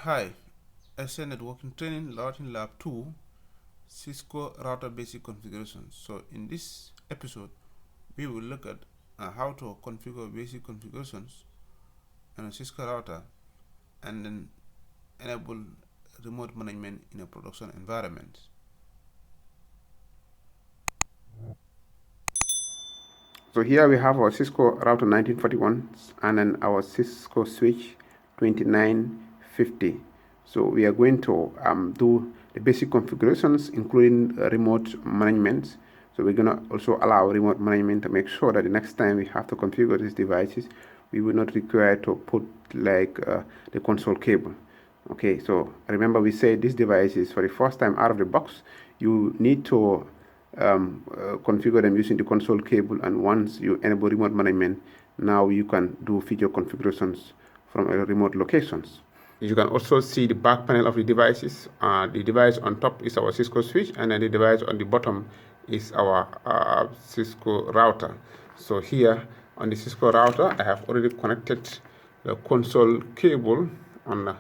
Hi, SA Networking Training Routing Lab 2 Cisco Router Basic Configurations. So in this episode, we will look at how to configure basic configurations on a Cisco router and then enable remote management in a production environment. So here we have our Cisco router 1941 and then our Cisco switch 2950. So we are going to do the basic configurations, including remote management. So we're going to also allow remote management to make sure that the next time we have to configure these devices, we will not require to put like the console cable. Okay, so remember we said this device is for the first time out of the box. You need to configure them using the console cable, and once you enable remote management, now you can do feature configurations from remote locations. You can also see the back panel of the devices. The device on top is our Cisco switch, and then the device on the bottom is our Cisco router. So here on the Cisco router, I have already connected the console cable on the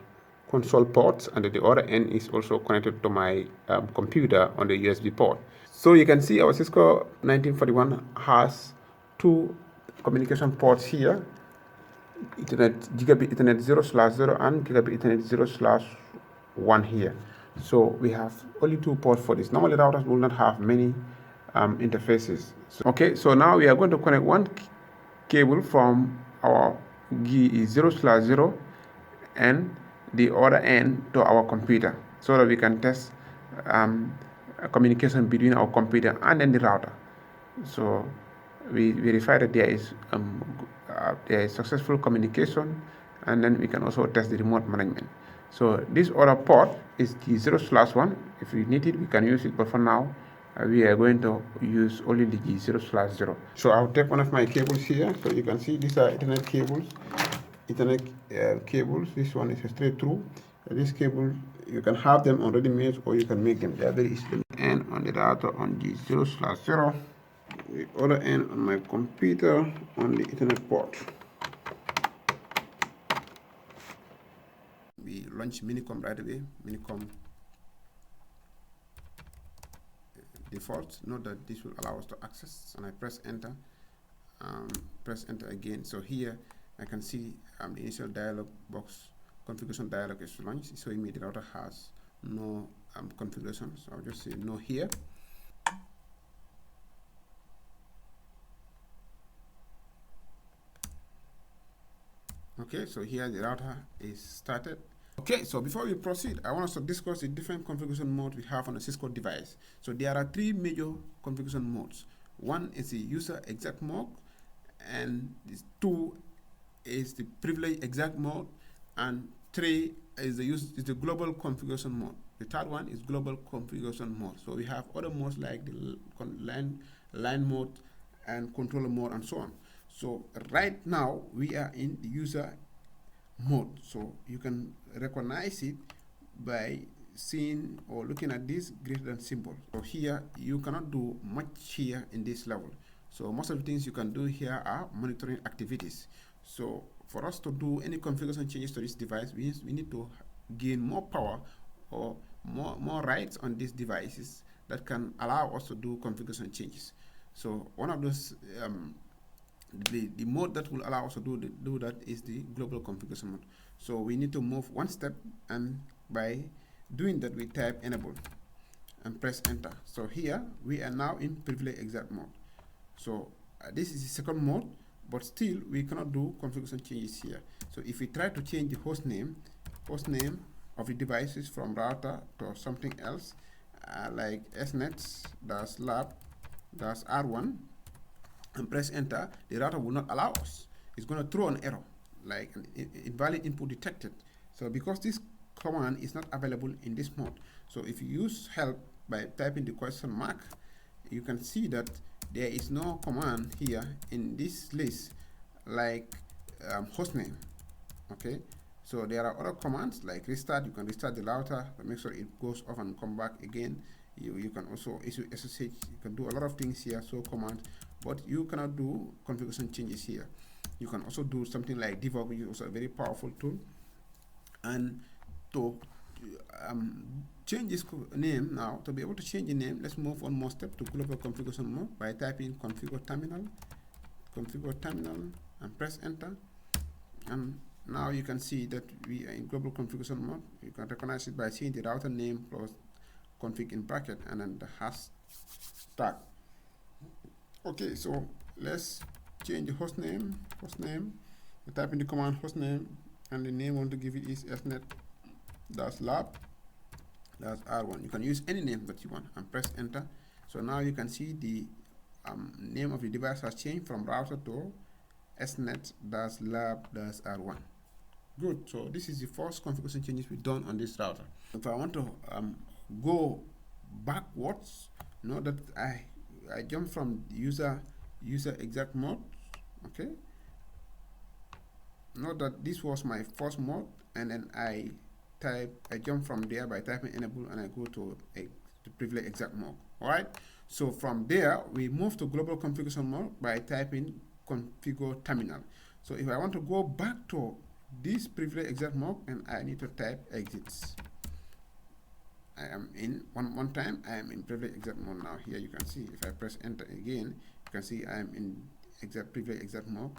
console ports, and the other end is also connected to my computer on the USB port. So you can see our Cisco 1941 has two communication ports here, gigabit Ethernet 0/0 and gigabit Ethernet 0/1 here. So we have only two ports for this. Normally routers will not have many interfaces. Okay, so now we are going to connect one cable from our GE 0/0 and the other end to our computer, so that we can test communication between our computer and then the router. So we verify that there is successful communication, and then we can also test the remote management. So this other port is the 0/1. If we need it, we can use it, but for now we are going to use only the 0/0. So I'll take one of my cables here. So you can see these are Ethernet cables. This one is a straight through. This cable, you can have them already made, or you can make them. They are very easy. And on the router on the 0/0, the other end on my computer on the Ethernet port. We launch Minicom right away. Minicom default. Note that this will allow us to access, and I press enter. Press enter again. So here I can see the initial dialog box configuration dialog is launched. So the router has no configuration. So I'll just say no here. Okay, so here the router is started. Okay, so before we proceed, I want us to discuss the different configuration modes we have on a Cisco device. So there are three major configuration modes. One is the user exact mode, and two is the privilege exact mode, and three is the global configuration mode. The third one is global configuration mode. So we have other modes like the line mode and controller mode and so on. So right now we are in the user mode. So you can recognize it by seeing or looking at this greater than symbol. So here you cannot do much here in this level. So most of the things you can do here are monitoring activities. So for us to do any configuration changes to this device, we need to gain more power or more rights on these devices that can allow us to do configuration changes. So one of those the mode that will allow us to do that is the global configuration mode. So we need to move one step, and by doing that we type enable and press enter. So here we are now in privilege exact mode. So this is the second mode, but still we cannot do configuration changes here. So if we try to change the host name of the devices from router to something else, like snets-lab-r1, and press enter, the router will not allow us. It's going to throw an error, like an invalid input detected. So because this command is not available in this mode, so if you use help by typing the question mark, you can see that there is no command here in this list like hostname. Okay, so there are other commands like restart. You can restart the router to make sure it goes off and come back again. You can also issue SSH. You can do a lot of things here, so commands, but you cannot do configuration changes here. You can also do something like debug, which is also a very powerful tool. And to change this name now. To be able to change the name, let's move one more step to global configuration mode by typing configure terminal, and press enter. And now you can see that we are in global configuration mode. You can recognize it by seeing the router name plus config in bracket and then the hash tag. Okay, so let's change the host name. You type in the command hostname, and the name I want to give it is snet-lab-r1. You can use any name that you want and press enter. So now you can see the name of the device has changed from router to snet-lab-r1. Good. So this is the first configuration changes we've done on this router. If I want to go backwards, note that I jump from user exact mode. Okay. Note that this was my first mode, and then I jump from there by typing enable, and I go to the privilege exact mode. All right. So from there we move to global configuration mode by typing configure terminal. So if I want to go back to this privilege exact mode, and I need to type exits. I am in one time. I am in privilege exact mode now. Here you can see if I press enter again, you can see I am in privilege exact mode.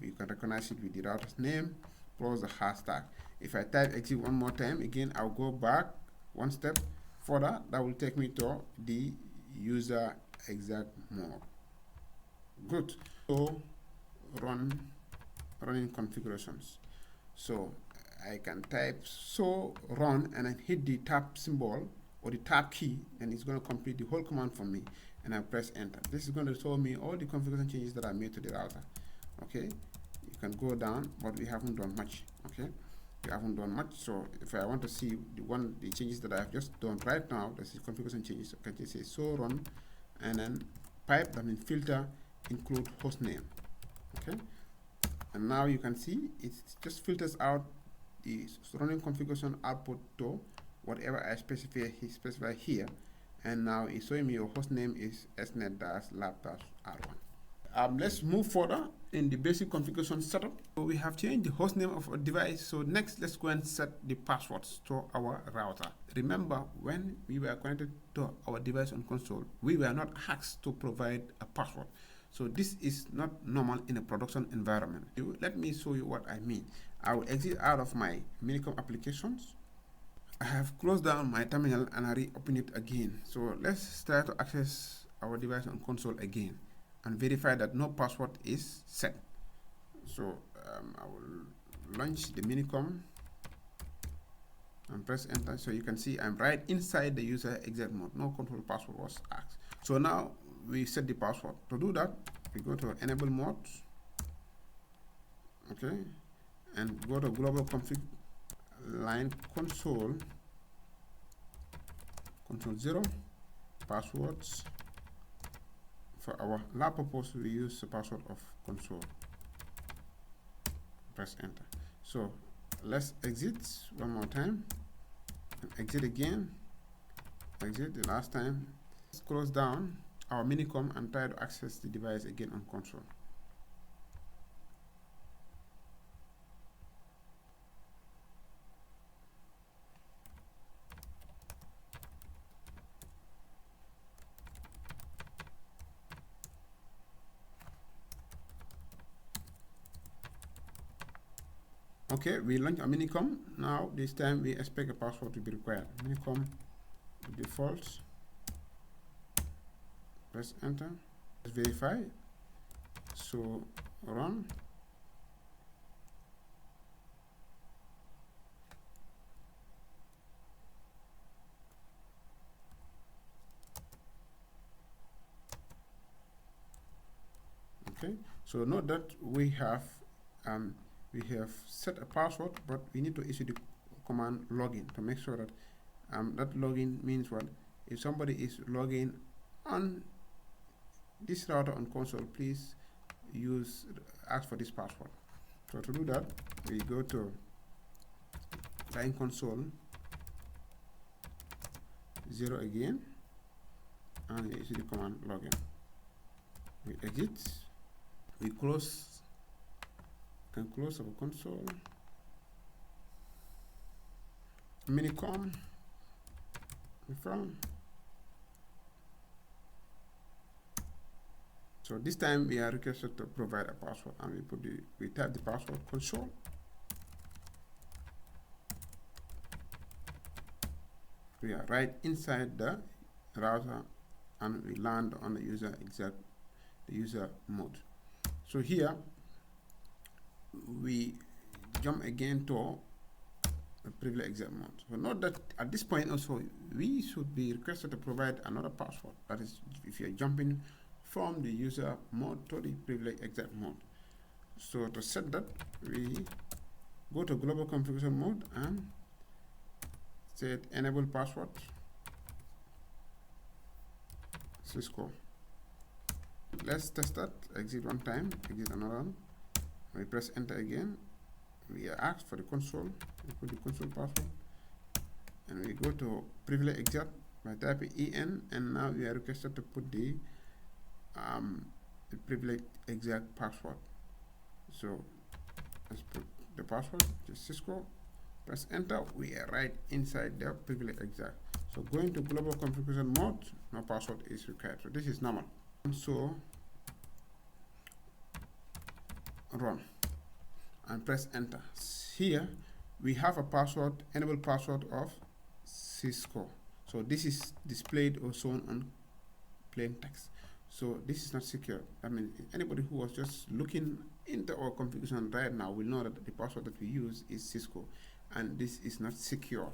You can recognize it with the router's name plus the hashtag. If I type exit one more time, again I'll go back one step further. That will take me to the user exact mode. Good. So running configurations. So I can type run and then hit the tab symbol or the tab key, and it's going to complete the whole command for me, and I press enter. This is going to show me all the configuration changes that I made to the router. Okay, you can go down, but we haven't done much. Okay, we haven't done much. So if I want to see the changes that I've just done right now, this is configuration changes. I can just say run, and then pipe, that means filter, include host name. Okay, and now you can see it just filters out the running configuration output to whatever I specify here, and now it's showing me your host name is snet-lab-r1. Let's move further in the basic configuration setup. So we have changed the host name of a device. So next, let's go and set the passwords to our router. Remember, when we were connected to our device on console, we were not asked to provide a password. So this is not normal in a production environment. Let me show you what I mean. I will exit out of my Minicom applications. I have closed down my terminal and I reopen it again. So let's try to access our device on console again and verify that no password is set. So I will launch the Minicom and press enter. So you can see I'm right inside the user exit mode. No control password was asked. So now we set the password. To do that, we go to enable mode. Okay, and go to global config line console 0 passwords. For our lab purpose, we use the password of console. Press enter. So let's exit one more time and exit again. Exit the last time. Let's close down our Minicom and try to access the device again on console. Okay, we launch a Minicom. Now this time we expect a password to be required. Minicom defaults. Press enter. Let's verify. So run. Okay. So note that we have set a password, but we need to issue the command login to make sure that that login means what? If somebody is logging on this router on console, please ask for this password. So to do that, we go to line console 0 again, and we issue the command login. We exit. We can close our console. minicom from. So this time we are requested to provide a password, and we type the password console. We are right inside the router, and we land on the user mode. So here we jump again to the privilege exec mode. So note that at this point also we should be requested to provide another password. That is, if you're jumping from the user mode to the privilege exec mode. So to set that, we go to global configuration mode and set enable password Cisco. Let's test that. Exit one time, exit another one. We press enter again. We are asked for the console. We put the console password, and we go to privilege exec by typing en, and now we are requested to put the privilege exec password. So let's put the password, just Cisco. Press enter. We are right inside the privilege exec. So going to global configuration mode, no password is required. So this is normal. So run and press enter. Here we have a password, enable password of Cisco. So this is displayed or shown on plain text. So this is not secure. I mean, anybody who was just looking into our configuration right now will know that the password that we use is Cisco, and this is not secure.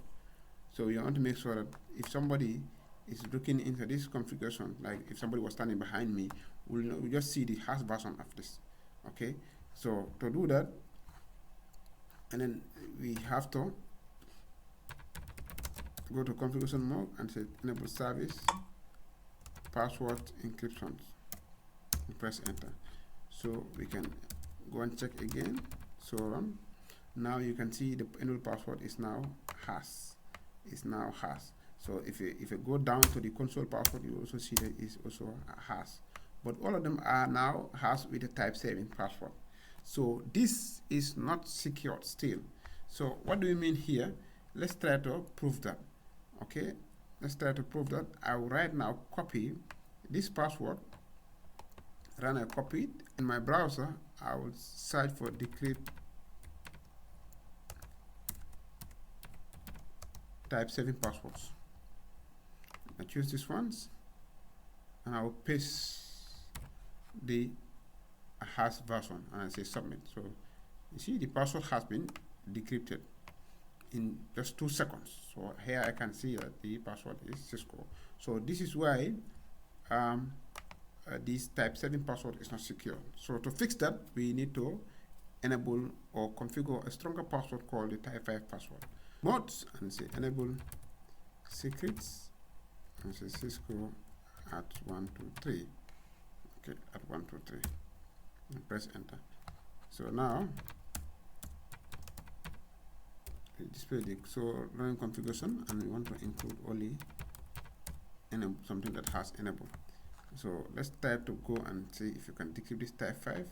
So you want to make sure that if somebody is looking into this configuration, like if somebody was standing behind me, we'll just see the hash version of this. Okay, so to do that, and then we have to go to configuration mode and say enable service password encryption, and press enter. So we can go and check again. So run. Now you can see the enable password is now hash. So if you go down to the console password, you also see that it's also a hash. But all of them are now hash with a type 7 password. So this is not secured still. So what do we mean here? Let's try to prove that. Okay, let's try to prove that. I will right now copy this password, run a copy it in my browser. I will search for decrypt type 7 passwords. I choose these ones, and I will paste the hash version, and I say submit. So you see the password has been decrypted in just 2 seconds. So here I can see that the password is Cisco. So this is why this type 7 password is not secure. So to fix that, we need to enable or configure a stronger password called the type 5 password. Mods, and say enable secrets, and say Cisco at 123. Okay, at 123, and press enter. So now we display the running configuration, and we want to include only something that has enable. So let's type to go and see if you can decrypt this type 5.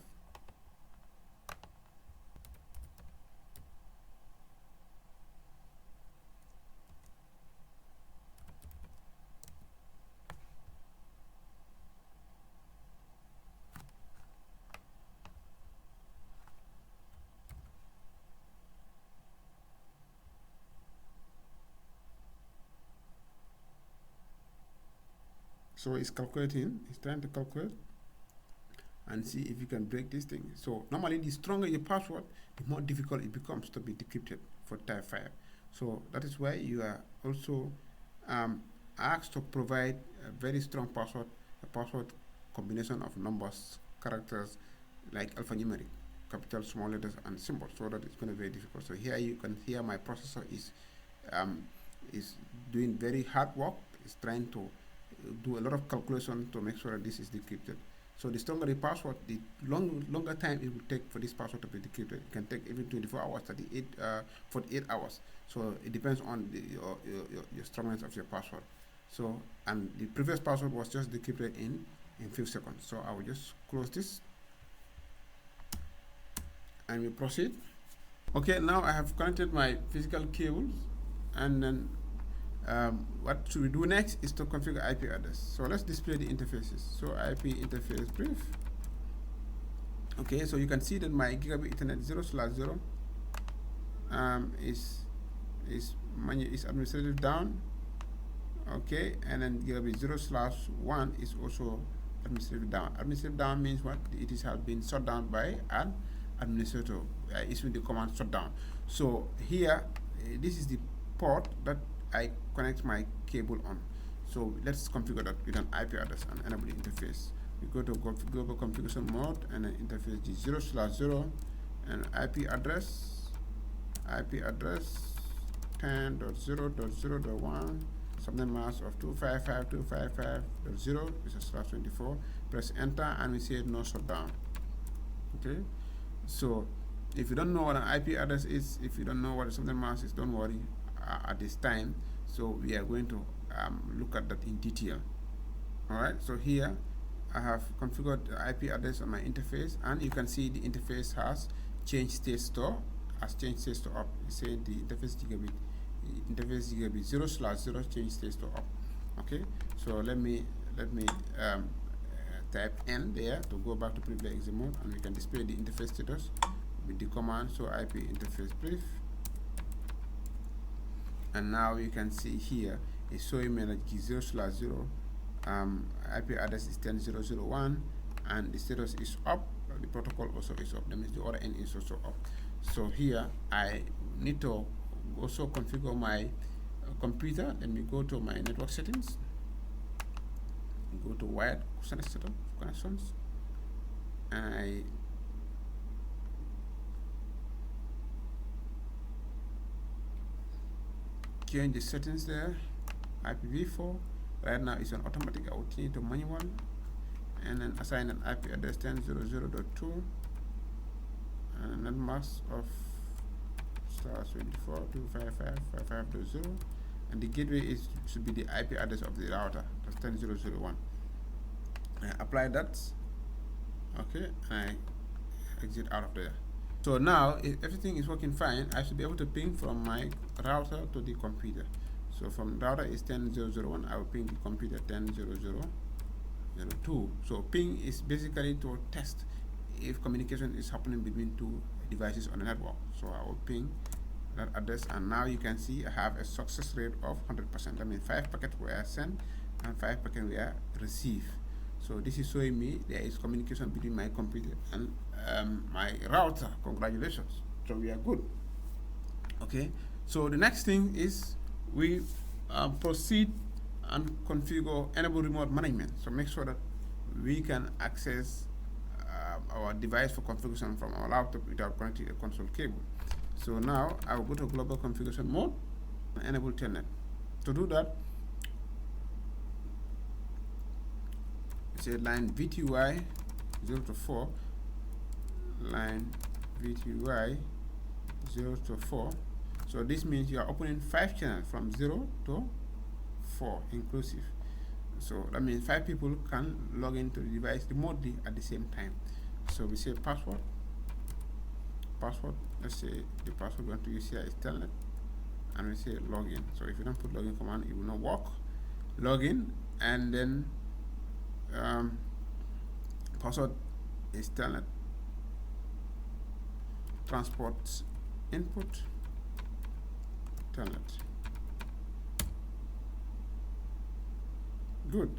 So it's calculating, it's trying to calculate and see if you can break this thing. So normally the stronger your password, the more difficult it becomes to be decrypted for type 5. So that is why you are also asked to provide a very strong password, a password combination of numbers, characters, like alphanumeric, capital, small letters, and symbols, so that it's going to be very difficult. So here you can hear my processor is doing very hard work. It's trying to do a lot of calculation to make sure that this is decrypted. So the stronger the password, the longer time it will take for this password to be decrypted. It can take even 24 hours, 48 hours. So it depends on your strongness of your password. So, and the previous password was just decrypted in few seconds. So I will just close this and we proceed. Okay, now I have connected my physical cables and then what should we do next is to configure IP address. So let's display the interfaces. So IP interface brief. Okay, so you can see that my gigabit Ethernet 0/0 is administrative down. Okay, and then gigabit 0/1 is also administrative down. Administrative down means what? It has been shut down by an administrator issuing the command shutdown. So here, this is the port that I connect my cable on. So let's configure that with an IP address and enable the interface. We go to global configuration mode and then interface the 0/0 and IP address 10.0.0.1, subnet mask of 255.255.0 is a /24. Press enter and we say no shutdown. Okay, so if you don't know what an IP address is, if you don't know what a subnet mask is, don't worry at this time. So we are going to look at that in detail. Alright, so here I have configured the IP address on my interface, and you can see the interface has changed state store, up. It's saying the interface gigabit 0/0 change state store up. Okay, so let me type N there to go back to privilege mode, and we can display the interface status with the command so IP interface brief. And now you can see here it's showing me that 0/0 IP address is 10.0.0.1 and the status is up. The protocol also is up. That means the other end is also up. So here I need to also configure my computer. Let me go to my network settings. Go to wired setup connections, and I change the settings there. IPv4 right now is on automatic. I will change to manual, and then assign an IP address 10.0.0.2 and a net mask of *24.255.55.0, and the gateway should be the IP address of the router. That's 10.0.0.1. I apply that. Okay, and I exit out of there. So now, if everything is working fine, I should be able to ping from my router to the computer. So from router is 10.0.0.1, I will ping the computer 10.0.0.2. So ping is basically to test if communication is happening between two devices on the network. So I will ping that address, and now you can see I have a success rate of 100%. That means 5 packets were sent and 5 packets were received. So this is showing me there is communication between my computer and my router. Congratulations. So we are good. Okay. So the next thing is we proceed and configure enable remote management. So make sure that we can access our device for configuration from our laptop without connecting a console cable. So now I will go to global configuration mode and enable telnet. To do that, say line VTY 0 to 4, line VTY 0 to 4. So this means you are opening 5 channels from 0 to 4 inclusive. So that means 5 people can log into the device remotely at the same time. So we say password. Let's say the password we want to use here is telnet, and we say login. So if you don't put login command, it will not work. Login, and then password is telnet. Transport input telnet. Good.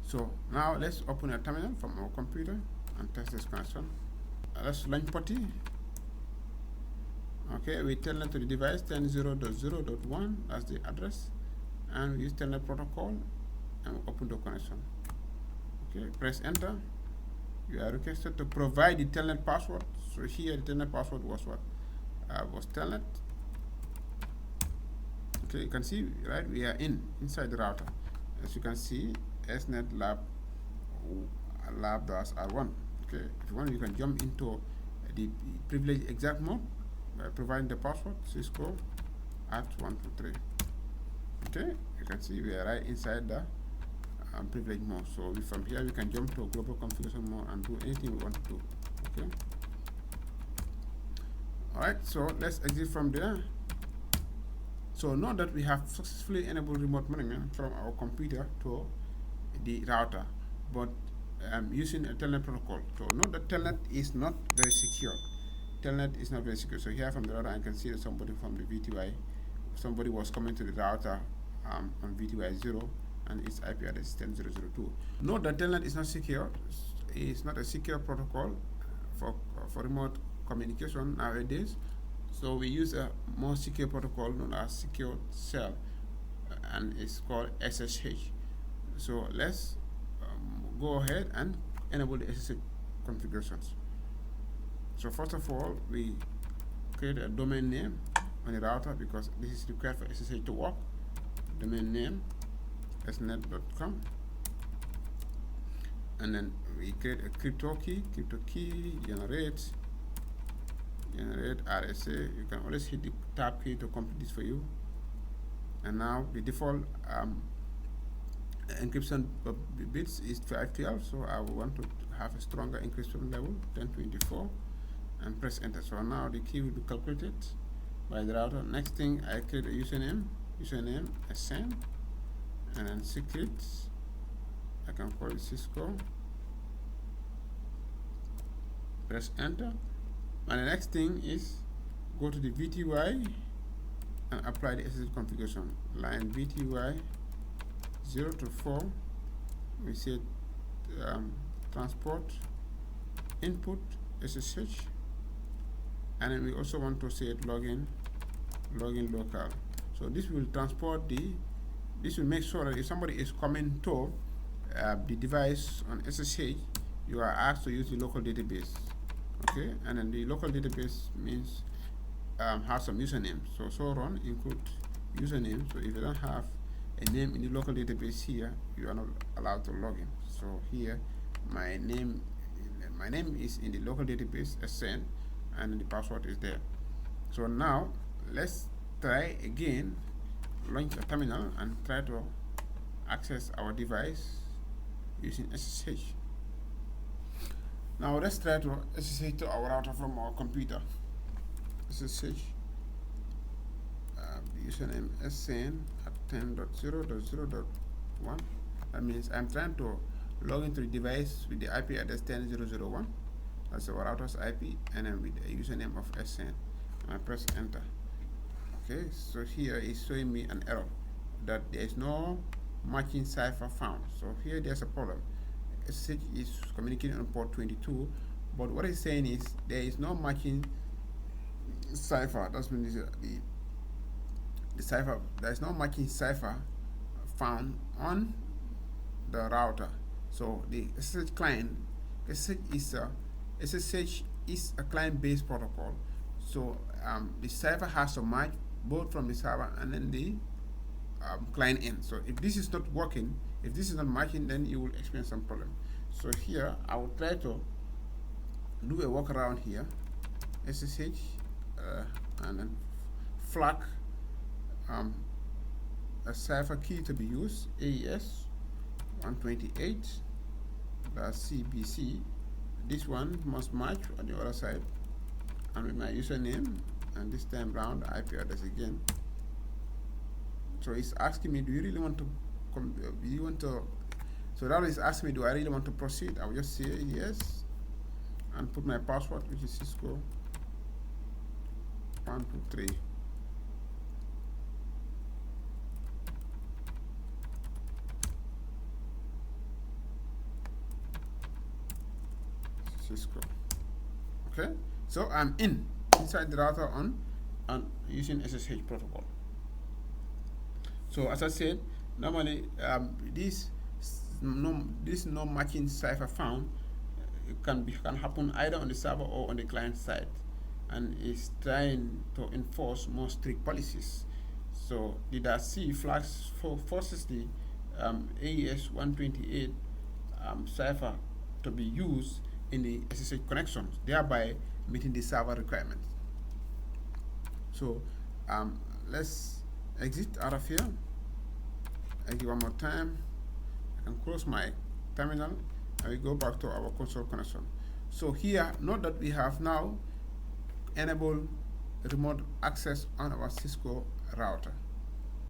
So now let's open a terminal from our computer and test this connection. Let's launch PuTTY. Okay, we telnet to the device 10.0.0.1, that's the address, and we use telnet protocol and open the connection. Okay, press enter. You are requested to provide the telnet password. So here the telnet password was what? Was telnet. Okay, you can see, right, we are inside the router. As you can see, SNet lab-r1. Okay, if you want, you can jump into the privileged exact mode by providing the password Cisco @123. Okay, you can see we are right inside the privilege mode. So from here we can jump to global configuration mode and do anything we want to do. Okay. All right. So let's exit from there. So note that we have successfully enabled remote monitoring from our computer to the router, but using a telnet protocol. So note that telnet is not very secure. Telnet is not very secure. So here from the router, I can see that somebody from the VTY, somebody was coming to the router on VTY 0, and its IP address is 10.0.0.2. Note that telnet is not secure. It's not a secure protocol for remote communication nowadays. So we use a more secure protocol known as secure cell, and it's called SSH. So let's go ahead and enable the SSH configurations. So first of all, we create a domain name on the router because this is required for SSH to work. Domain name snet.com, and then we create a crypto key, generate RSA. You can always hit the tab key to complete this for you. And now the default encryption bits is 512, so I want to have a stronger encryption level, 1024, and press enter. So now the key will be calculated by the router. Next thing, I create a username SN, and then secrets. I can call it Cisco. Press enter. And the next thing is go to the VTY and apply the SSH configuration. Line VTY 0 to 4. We set transport input SSH, and then we also want to set login local. So this will transport this will make sure that if somebody is coming to the device on SSH, you are asked to use the local database. Okay, and then the local database means has some username. So run include username. So if you don't have a name in the local database here, you are not allowed to log in. So here my name is in the local database SN, and the password is there. So now let's try again, launch a terminal and try to access our device using SSH. Now let's try to SSH to our router from our computer. SSH username SN at 10.0.0.1. That means I'm trying to log into the device with the IP address 10.0.0.1. That's our router's IP, and then with the username of SN. And I press enter. Okay, so here is showing me an error that there is no matching cipher found. So here there's a problem. SSH is communicating on port 22, but what it's saying is there is no matching cipher. That means the cipher, there is no matching cipher found on the router. So the SSH client, SSH is a client-based protocol. So the cipher has to match both from the server and then the client end. So if this is not working, if this is not matching, then you will experience some problem. So here I will try to do a workaround here. SSH and then flag a cipher key to be used, AES 128, that's CBC. This one must match on the other side, and with my username, and this time round the IP address again. So it's asking me, do you really want to so that is asking me, do I really want to proceed? I will just say yes and put my password, which is Cisco 123. Cisco. Okay, so I'm inside the router on using SSH protocol. So as I said, normally this no matching cipher found can happen either on the server or on the client side, and is trying to enforce more strict policies. So the .c flags forces the AES 128 cipher to be used in the SSH connections, thereby meeting the server requirements. So let's exit out of here. Exit one more time. I can close my terminal and we go back to our console connection. So here, note that we have now enabled remote access on our Cisco router.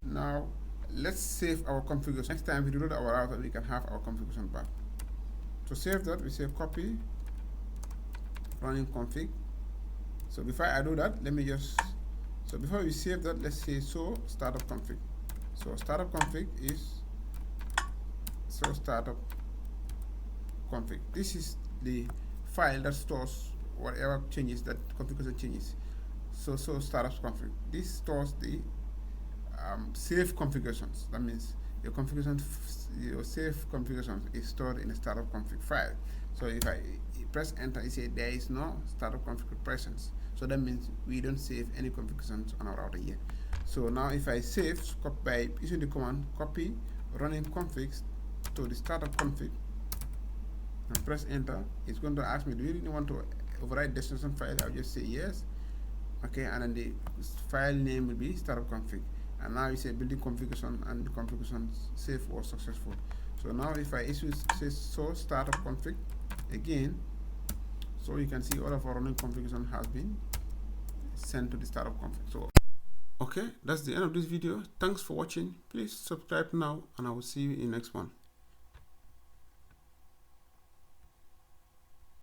Now let's save our configuration. Next time we reload our router, we can have our configuration back. To save that, we say copy running config. So before I do that, let me just, so before we save that, let's say so startup config. So startup config is so startup config. This is the file that stores whatever changes, that configuration changes. So startup config. This stores the save configurations. That means your configuration, your save configuration is stored in a startup config file. So if I press enter, it says there is no startup config presence. So that means we don't save any configurations on our router here. So now if I save by using the command copy running configs to the startup config and press enter, it's going to ask me, do you really want to override destination file? I'll just say yes. Okay, and then the file name will be startup config. And now you say building configuration, and the configuration save was successful. So now if I issue say so startup config again, so you can see all of our running configuration has been sent to the startup config. So okay, that's the end of this video. Thanks for watching. Please subscribe now, and I will see you in the next one.